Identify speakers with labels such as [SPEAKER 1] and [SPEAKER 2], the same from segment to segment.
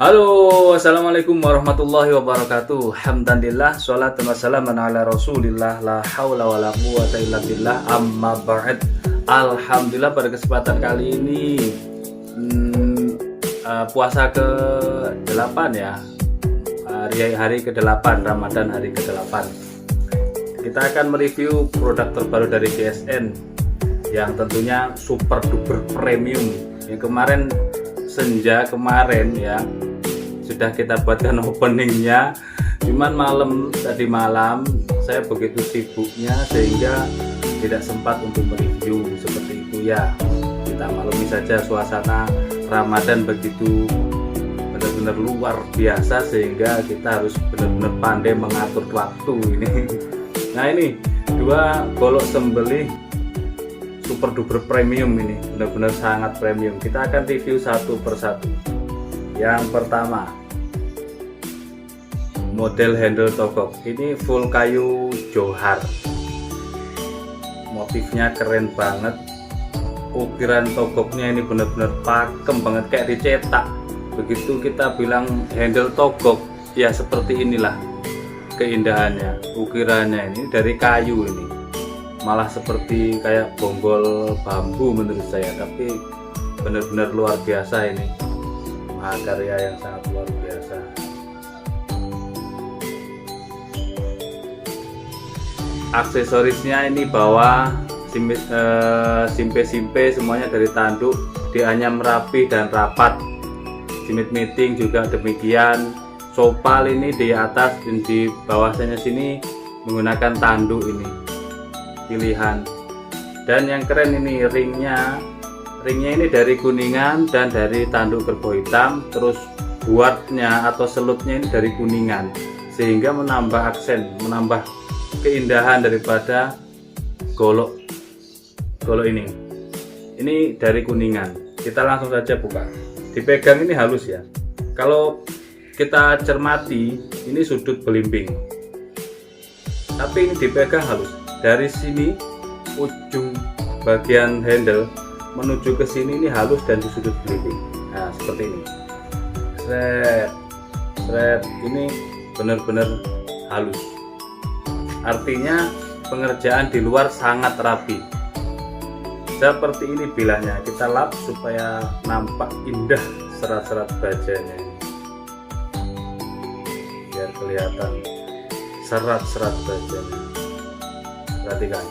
[SPEAKER 1] Halo, assalamualaikum warahmatullahi wabarakatuh. Alhamdulillah, sholatan wassalamun ala rasulillah, la hawla wa la quwata illa billah, amma ba'd. Alhamdulillah, pada kesempatan kali ini puasa ke-8 ya, hari ke-8, Ramadan hari ke-8. Kita akan mereview produk terbaru dari GSN yang tentunya super duper premium. Yang kemarin senja kemarin ya sudah kita buatkan openingnya, cuman tadi malam saya begitu sibuknya sehingga tidak sempat untuk mereview seperti itu ya. Kita maklumi saja suasana Ramadan begitu benar-benar luar biasa sehingga kita harus benar-benar pandai mengatur waktu ini. Nah, ini dua golok sembelih super duper premium, ini benar-benar sangat premium. Kita akan review satu persatu. Yang pertama, model handle togok ini full kayu johar, motifnya keren banget. Ukiran togoknya ini benar-benar pakem banget, kayak dicetak. Begitu kita bilang handle togok ya seperti inilah keindahannya. Ukirannya ini dari kayu, ini malah seperti kayak bonggol bambu menurut saya, tapi benar-benar luar biasa. Ini mahakarya yang sangat luar biasa. Aksesorisnya ini bawah simpe-simpe semuanya dari tanduk, dianyam rapi dan rapat. Simit meeting juga demikian. Sopal ini di atas dan di bawahnya sini menggunakan tanduk ini pilihan. Dan yang keren ini ringnya ini dari kuningan dan dari tanduk kerbau hitam, terus buatnya atau selutnya ini dari kuningan, sehingga menambah aksen, menambah keindahan daripada golok ini. Ini dari kuningan. Kita langsung saja buka. Dipegang ini halus ya. Kalau kita cermati ini sudut belimbing, tapi ini dipegang halus. Dari sini ujung bagian handle menuju ke sini ini halus dan di sudut belimbing. Nah, seperti ini. Seret ini benar-benar halus. Artinya pengerjaan di luar sangat rapi. Seperti ini bilahnya, kita lap supaya nampak indah serat-serat bajanya, biar kelihatan serat-serat bajanya. Perhatikan,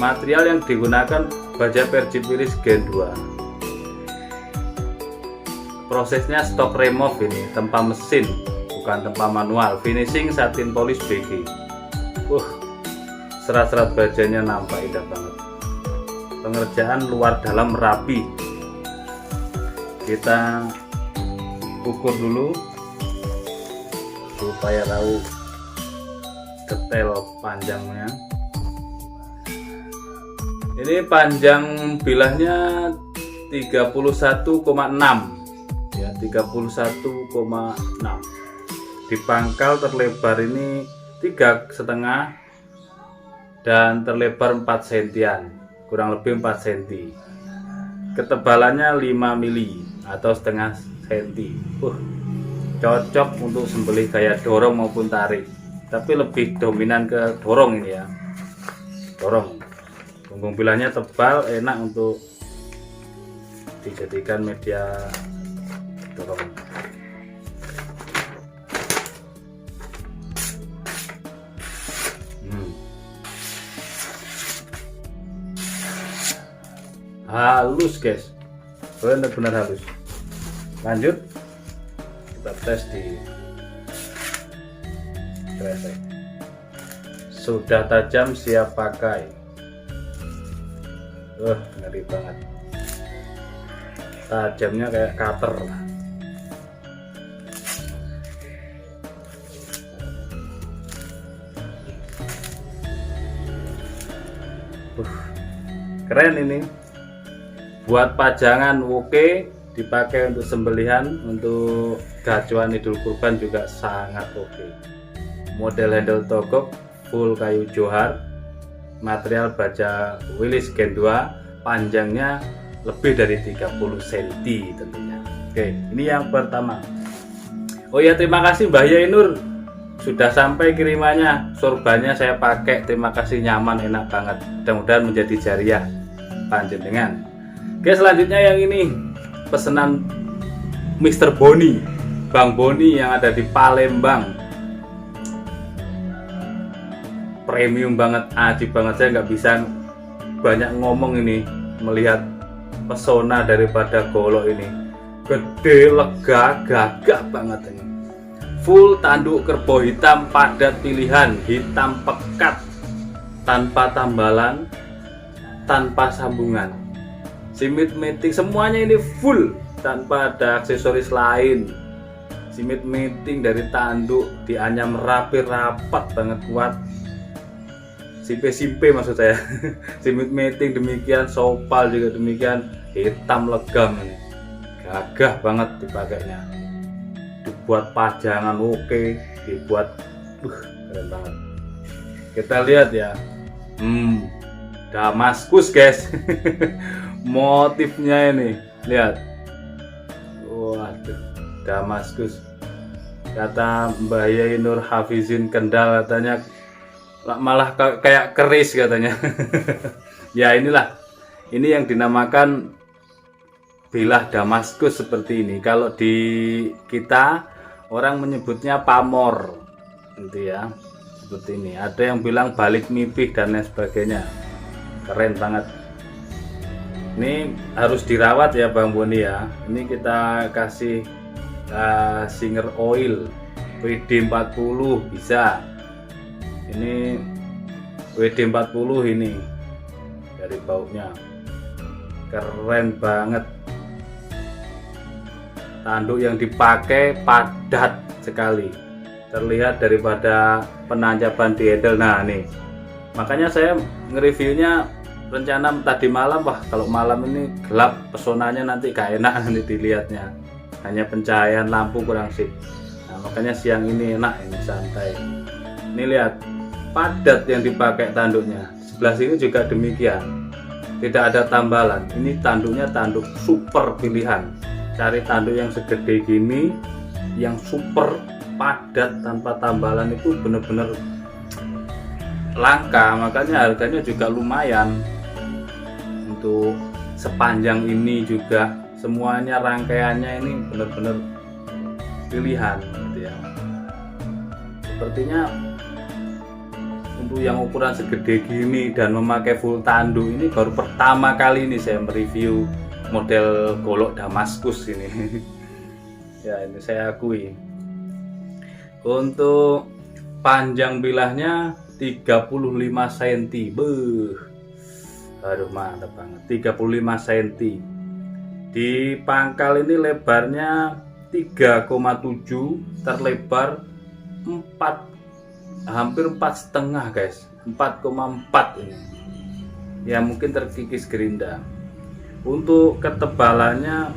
[SPEAKER 1] material yang digunakan baja Persib Wilis Gen 2. Prosesnya stock remove, ini tempa mesin bukan tempa manual. Finishing satin polish BG. Serat-serat bajanya nampak indah banget. Pengerjaan luar dalam rapi. Kita ukur dulu supaya tahu detail panjangnya. Ini panjang bilahnya 31,6 ya, 31,6. Di pangkal terlebar ini 3,5 dan terlebar 4 sentian, kurang lebih 4 cm. Ketebalannya 5 mili atau setengah senti. Cocok untuk sembelih gaya dorong maupun tarik, tapi lebih dominan ke dorong ini ya. Dorong. Punggung bilahnya tebal, enak untuk dijadikan media dorong. Halus guys, benar-benar halus. Lanjut kita tes di kresek. Sudah tajam, siap pakai. Ngeri banget, tajamnya kayak cutter. Keren ini. Buat pajangan oke, dipakai untuk sembelihan, untuk gacuan Idul Kurban juga sangat oke. Model handle togok full kayu johar, material baja Wilis Gen 2, panjangnya lebih dari 30 cm tentunya. Oke, ini yang pertama. Oh ya, terima kasih Mbah Yainur, sudah sampai kirimannya. Sorbannya saya pakai, terima kasih, nyaman, enak banget. Mudah-mudahan menjadi jariah panjenengan. Oke, selanjutnya yang ini pesanan Mr. Boni, Bang Boni yang ada di Palembang. Premium banget, ajib banget. Saya nggak bisa banyak ngomong ini melihat pesona daripada golok ini. Gede, lega, gagah banget ini. Full tanduk kerbau hitam padat pilihan, hitam pekat, tanpa tambalan, tanpa sambungan. Simit meeting semuanya ini full, tanpa ada aksesoris lain. Simit meeting dari tanduk dianyam rapi, rapat banget, kuat. Simpe maksud saya. Simit meeting demikian, sopal juga demikian, hitam legam ini. Gagah banget dipakainya. Dibuat pajangan oke, dibuat keren banget. Kita lihat ya. Damaskus guys. Motifnya ini, lihat. Waduh, Damaskus. Kata Mbah Yainur Hafizin Kendal katanya malah kayak keris katanya. Ya inilah, ini yang dinamakan bilah Damaskus seperti ini. Kalau di kita orang menyebutnya pamor, gitu ya, seperti ini. Ada yang bilang balik mipih dan lain sebagainya. Keren banget. Ini harus dirawat ya Bang Boni ya. Ini kita kasih Singer Oil WD40 bisa. Ini WD40 ini dari baunya keren banget. Tanduk yang dipakai padat sekali, terlihat daripada penanjaban di handle. Nah nih, makanya saya nge-reviewnya rencana tadi malam. Wah, kalau malam ini gelap, pesonanya nanti gak enak nanti dilihatnya, hanya pencahayaan lampu kurang sip. Nah makanya siang ini enak, ini santai. Ini lihat, padat yang dipakai tanduknya. Sebelah sini juga demikian, tidak ada tambalan. Ini tanduknya tanduk super pilihan. Cari tanduk yang segede gini, yang super padat tanpa tambalan itu bener-bener langka. Makanya harganya juga lumayan. Untuk sepanjang ini juga semuanya rangkaiannya ini bener-bener pilihan gitu ya. Sepertinya untuk yang ukuran segede gini dan memakai full tanduk ini baru pertama kali ini saya mereview model golok Damaskus ini. Ya ini saya akui. Untuk panjang bilahnya 35 cm. Aduh mantap banget, 35 cm. Di pangkal ini lebarnya 3,7, terlebar 4, hampir 4,5 guys, 4,4 ini. Ya mungkin terkikis gerinda. Untuk ketebalannya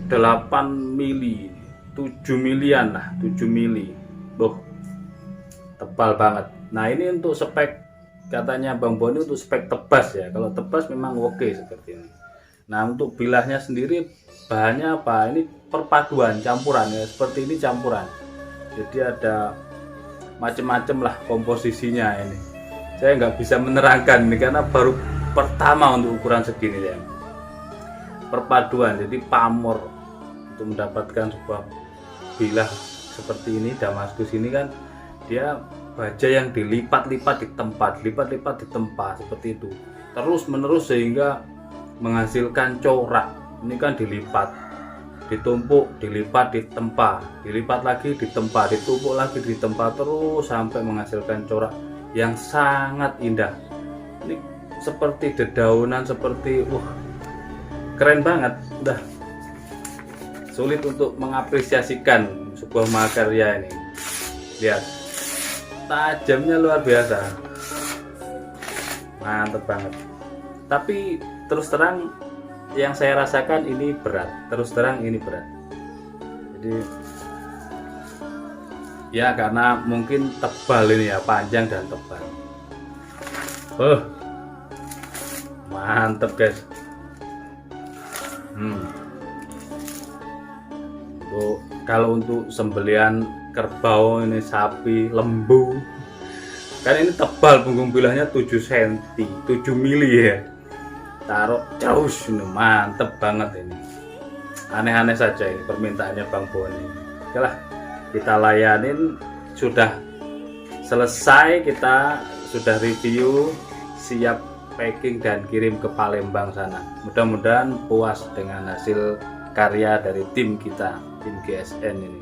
[SPEAKER 1] 8 mili, 7 milian lah, 7 mili. Tebal banget. Nah ini untuk spek, katanya Bang Boni untuk spek tebas ya. Kalau tebas memang oke seperti ini. Nah untuk bilahnya sendiri bahannya apa? Ini perpaduan, campuran ya. Seperti ini campuran. Jadi ada macam-macam lah komposisinya ini. Saya nggak bisa menerangkan ini karena baru pertama untuk ukuran segini ya. Perpaduan, jadi pamor untuk mendapatkan sebuah bilah seperti ini. Damaskus ini kan dia baja yang dilipat-lipat di tempat, lipat-lipat di tempat seperti itu, terus menerus sehingga menghasilkan corak. Ini kan dilipat, ditumpuk, dilipat di tempat, dilipat lagi di tempat, ditumpuk lagi di tempat, terus sampai menghasilkan corak yang sangat indah. Ini seperti dedaunan, seperti keren banget. Udah sulit untuk mengapresiasikan sebuah mahakarya ini. Lihat, tajamnya luar biasa, mantep banget. Tapi terus terang yang saya rasakan ini berat, terus terang ini berat. Jadi ya karena mungkin tebal ini ya, panjang dan tebal. Mantep guys. Kalau untuk sembelian kerbau ini, sapi, lembu, kan ini tebal punggung bilahnya 7 cm, 7 mili ya. Taruh jauh ini mantep banget ini. Aneh-aneh saja ini permintaannya Bang Boni. Oke lah, kita layanin. Sudah selesai, kita sudah review, siap packing dan kirim ke Palembang sana. Mudah-mudahan puas dengan hasil karya dari tim kita, tim GSN ini.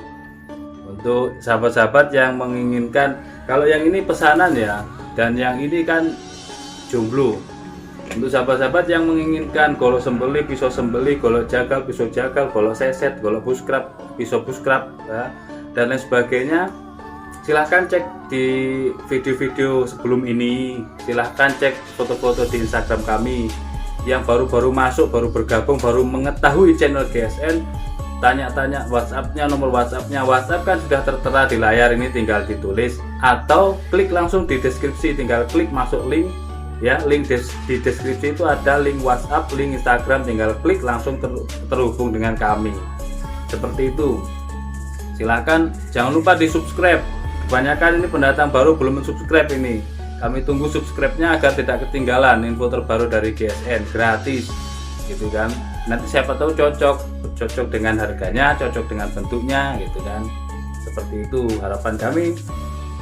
[SPEAKER 1] Untuk sahabat-sahabat yang menginginkan, kalau yang ini pesanan ya, dan yang ini kan jomblo. Untuk sahabat-sahabat yang menginginkan golok sembelih, pisau sembelih, golok jagal, pisau jagal, golok seset, golok buskrap, pisau buskrap, ya, dan lain sebagainya, silahkan cek di video-video sebelum ini. Silahkan cek foto-foto di Instagram kami. Yang baru-baru masuk, baru bergabung, baru mengetahui channel GSN, tanya-tanya WhatsAppnya, nomor WhatsAppnya. WhatsApp kan sudah tertera di layar ini, tinggal ditulis atau klik langsung di deskripsi, tinggal klik masuk link ya, link di deskripsi itu ada link WhatsApp, link Instagram, tinggal klik langsung terhubung dengan kami. Seperti itu. Silahkan jangan lupa di subscribe. Kebanyakan ini pendatang baru belum subscribe ini. Kami tunggu subscribe-nya agar tidak ketinggalan info terbaru dari GSN, gratis gitu kan. Nanti siapa tahu cocok dengan harganya, cocok dengan bentuknya gitu kan. Seperti itu harapan kami,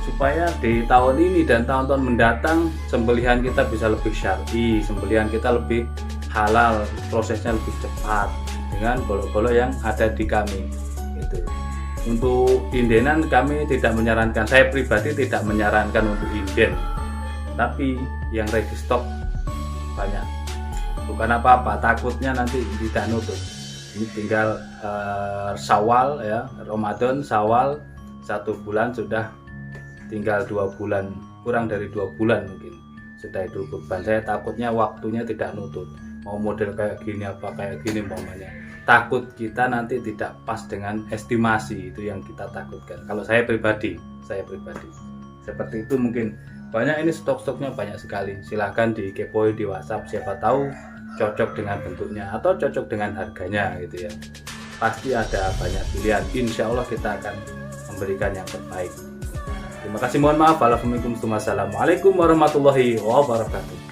[SPEAKER 1] supaya di tahun ini dan tahun-tahun mendatang sembelihan kita bisa lebih syar'i, sembelihan kita lebih halal, prosesnya lebih cepat dengan golok-golok yang ada di kami gitu. Untuk indenan kami tidak menyarankan, saya pribadi tidak menyarankan untuk inden, tapi yang ready stock banyak. Bukan apa-apa, takutnya nanti tidak nutup. Ini tinggal Syawal ya, Ramadan, Syawal 1 bulan, sudah tinggal 2 bulan, kurang dari 2 bulan mungkin sudah Idul Kurban. Saya takutnya waktunya tidak nutut, mau model kayak gini apa kayak gini umpamanya. Takut kita nanti tidak pas dengan estimasi, itu yang kita takutkan. Kalau saya pribadi seperti itu. Mungkin banyak ini stok-stoknya banyak sekali. Silahkan dikepoin di WhatsApp, siapa tahu cocok dengan bentuknya atau cocok dengan harganya gitu ya. Pasti ada banyak pilihan. Insya Allah kita akan memberikan yang terbaik. Terima kasih, mohon maaf. Assalamualaikum warahmatullahi wabarakatuh.